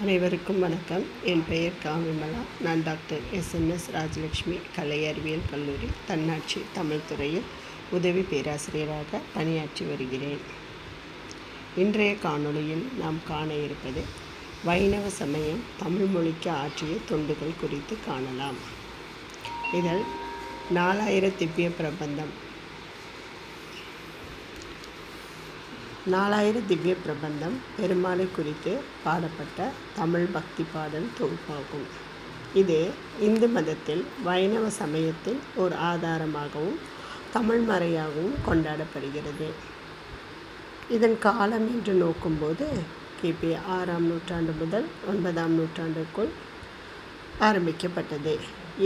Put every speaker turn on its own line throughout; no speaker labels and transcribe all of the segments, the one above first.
அனைவருக்கும் வணக்கம். என் பெயர் விமலா. நான் டாக்டர் எஸ்என்எஸ் ராஜலட்சுமி கலை அறிவியல் கல்லூரி தன்னாட்சி தமிழ் துறையில் உதவி பேராசிரியராக பணியாற்றி வருகிறேன். இன்றைய காணொளியில் நாம் காண இருப்பது வைணவ சமயம் தமிழ் மொழிக்கு ஆற்றிய தொண்டுகள் குறித்து காணலாம். இதில் 4000 திவ்ய பிரபந்தம் 4000 திவ்ய பிரபந்தம் பெருமாளை குறித்து பாடப்பட்ட தமிழ் பக்தி பாடல் தொகுப்பாகும். இது இந்து மதத்தில் வைணவ சமயத்தில் ஒரு ஆதாரமாகவும் தமிழ் மறையாகவும் கொண்டாடப்படுகிறது. இதன் காலம் என்று நோக்கும்போது கிபி 6ஆம் நூற்றாண்டு முதல் 9ஆம் நூற்றாண்டுக்குள் ஆரம்பிக்கப்பட்டது.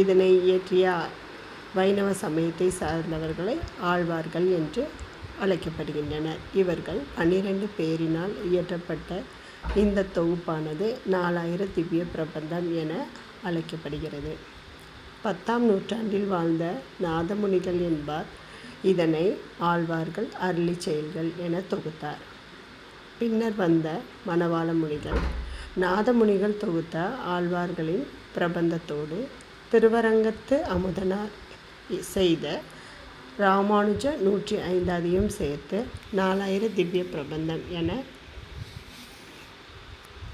இதனை இயற்றிய வைணவ சமயத்தை சார்ந்தவர்களை ஆழ்வார்கள் என்று அழைக்கப்படுகின்றனர். இவர்கள் 12 பேரினால் இயற்றப்பட்ட இந்த தொகுப்பானது 4000 திவ்ய பிரபந்தம் என அழைக்கப்படுகிறது. 10ஆம் நூற்றாண்டில் வாழ்ந்த நாதமுனிகள் என்பார் இதனை ஆழ்வார்கள் அருளி செயல்கள் என தொகுத்தார். பின்னர் வந்த மணவாள முனிகள் நாதமுனிகள் தொகுத்த ஆழ்வார்களின் பிரபந்தத்தோடு திருவரங்கத்து அமுதனார் செய்த ராமானுஜ 105 சேர்த்து 4000 திவ்ய பிரபந்தம் என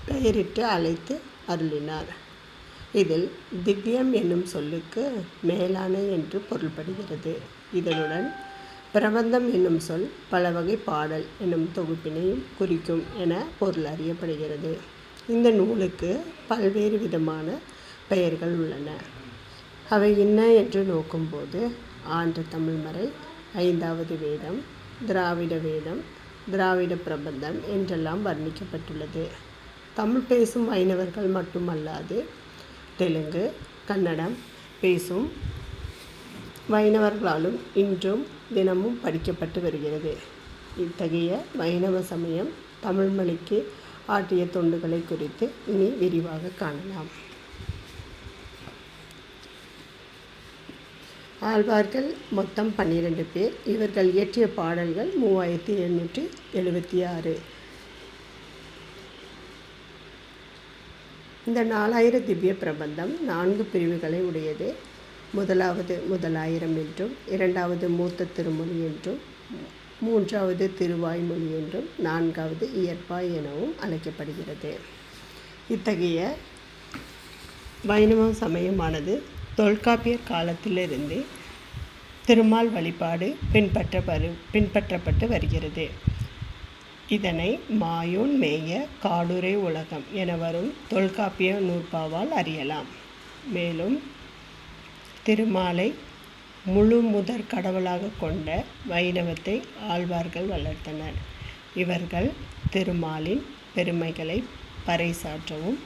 பெயரிட்டு அழைத்து அருளினார். இதில் திவ்யம் என்னும் சொல்லுக்கு மேலான என்று பொருள்படுகிறது. இதனுடன் பிரபந்தம் என்னும் சொல் பல வகை பாடல் என்னும் தொகுப்பினையும் குறிக்கும் என பொருள் அறியப்படுகிறது. இந்த நூலுக்கு பல்வேறு விதமான பெயர்கள் உள்ளன. அவை என்ன என்று நோக்கும்போது ஆண்ட தமிழ்மறை, 5வது வேதம், திராவிட வேதம், திராவிட பிரபந்தம் என்றெல்லாம் வர்ணிக்கப்பட்டுள்ளது. தமிழ் பேசும் வைணவர்கள் மட்டுமல்லாது தெலுங்கு, கன்னடம் பேசும் வைணவர்களாலும் இன்றும் தினமும் படிக்கப்பட்டு வருகிறது. இத்தகைய வைணவ சமயம் தமிழ் மொழிக்கு ஆற்றிய தொண்டுகளை குறித்து இனி விரிவாக காணலாம். ஆழ்வார்கள் மொத்தம் 12 பேர். இவர்கள் இயற்றிய பாடல்கள் 3776. இந்த 4000 திவ்ய பிரபந்தம் 4 பிரிவுகளை உடையது. முதலாவது முதலாயிரம் என்றும், 2வது மூத்த திருமொழி என்றும், 3வது திருவாய்மொழி என்றும், 4வது இயற்பாய் எனவும் அழைக்கப்படுகிறது. இத்தகைய வைணவ சமயமானது தொல்காப்பியர் காலத்திலிருந்து திருமால் வழிபாடு பின்பற்றப்பட்டு வருகிறது. இதனை மாயோன் மேய காடுரை உலகம் என வரும் தொல்காப்பிய நூற்பாவால் அறியலாம். மேலும் திருமாலை முழு முதற் கடவுளாக கொண்ட வைணவத்தை ஆழ்வார்கள் வளர்த்தனர். இவர்கள் திருமாலின் பெருமைகளை பறைசாற்றவும்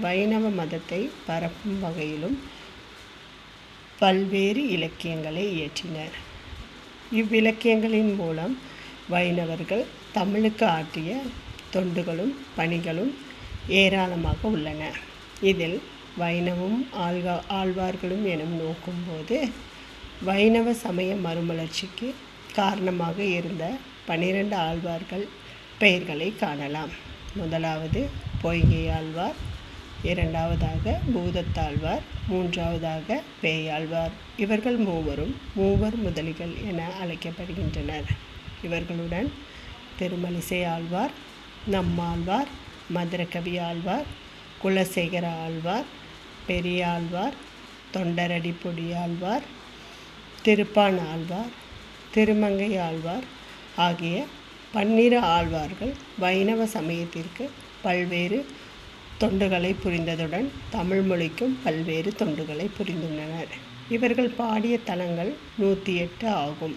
வைணவ மதத்தை பரப்பும் வகையிலும் பல்வேறு இலக்கியங்களை இயற்றினர். இவ்விலக்கியங்களின் மூலம் வைணவர்கள் தமிழுக்கு ஆற்றிய தொண்டுகளும் பணிகளும் ஏராளமாக உள்ளன. இதில் வைணவம் ஆழ்வார்களும் எனும் நோக்கும்போது வைணவ சமய மறுமலர்ச்சிக்கு காரணமாக இருந்த 12 ஆழ்வார்கள் பெயர்களை காணலாம். முதலாவது பொய்கை ஆழ்வார், 2வதாக பூதத்தாழ்வார், 3வதாக பேயாழ்வார். இவர்கள் மூவர் முதலிகள் என அழைக்கப்படுகின்றனர். இவர்களுடன் திருமலிசை ஆழ்வார், நம்மாழ்வார், மதுரகவி ஆழ்வார், குலசேகர ஆழ்வார், பெரியாழ்வார், தொண்டரடி பொடியாழ்வார், திருப்பான் ஆழ்வார், திருமங்கை ஆழ்வார் ஆகிய 12 ஆழ்வார்கள் வைணவ சமயத்திற்கு பல்வேறு தொண்டுகளை புரிந்ததுடன் தமிழ் மொழிக்கும் பல்வேறு தொண்டுகளை புரிந்துள்ளனர். இவர்கள் பாடிய தலங்கள் 108 ஆகும்.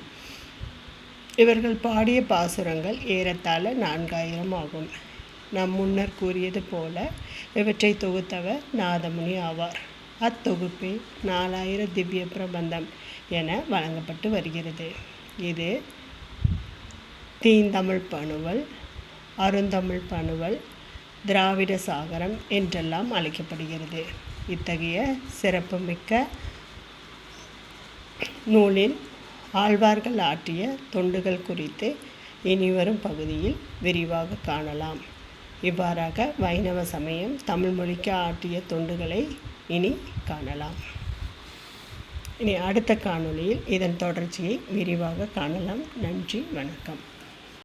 இவர்கள் பாடிய பாசுரங்கள் ஏறத்தாழ 4000 ஆகும். நாம் முன்னர் கூறியது போல இவற்றை தொகுத்தவர் நாதமுனி ஆவார். அத்தொகுப்பே 4000 திவ்ய பிரபந்தம் என வழங்கப்பட்டு வருகிறது. இது தீந்தமிழ் பணுவல், அருந்தமிழ் பணுவல், திராவிட சாகரம் என்றெல்லாம் அழைக்கப்படுகிறது. இத்தகைய சிறப்புமிக்க நூலில் ஆழ்வார்கள் ஆற்றிய தொண்டுகள் குறித்து இனிவரும் பகுதியில் விரிவாக காணலாம். இவ்வாறாக வைணவ சமயம் தமிழ் மொழிக்கு ஆற்றிய தொண்டுகளை இனி காணலாம். இனி அடுத்த காணொளியில் இதன் தொடர்ச்சியை விரிவாக காணலாம். நன்றி, வணக்கம்.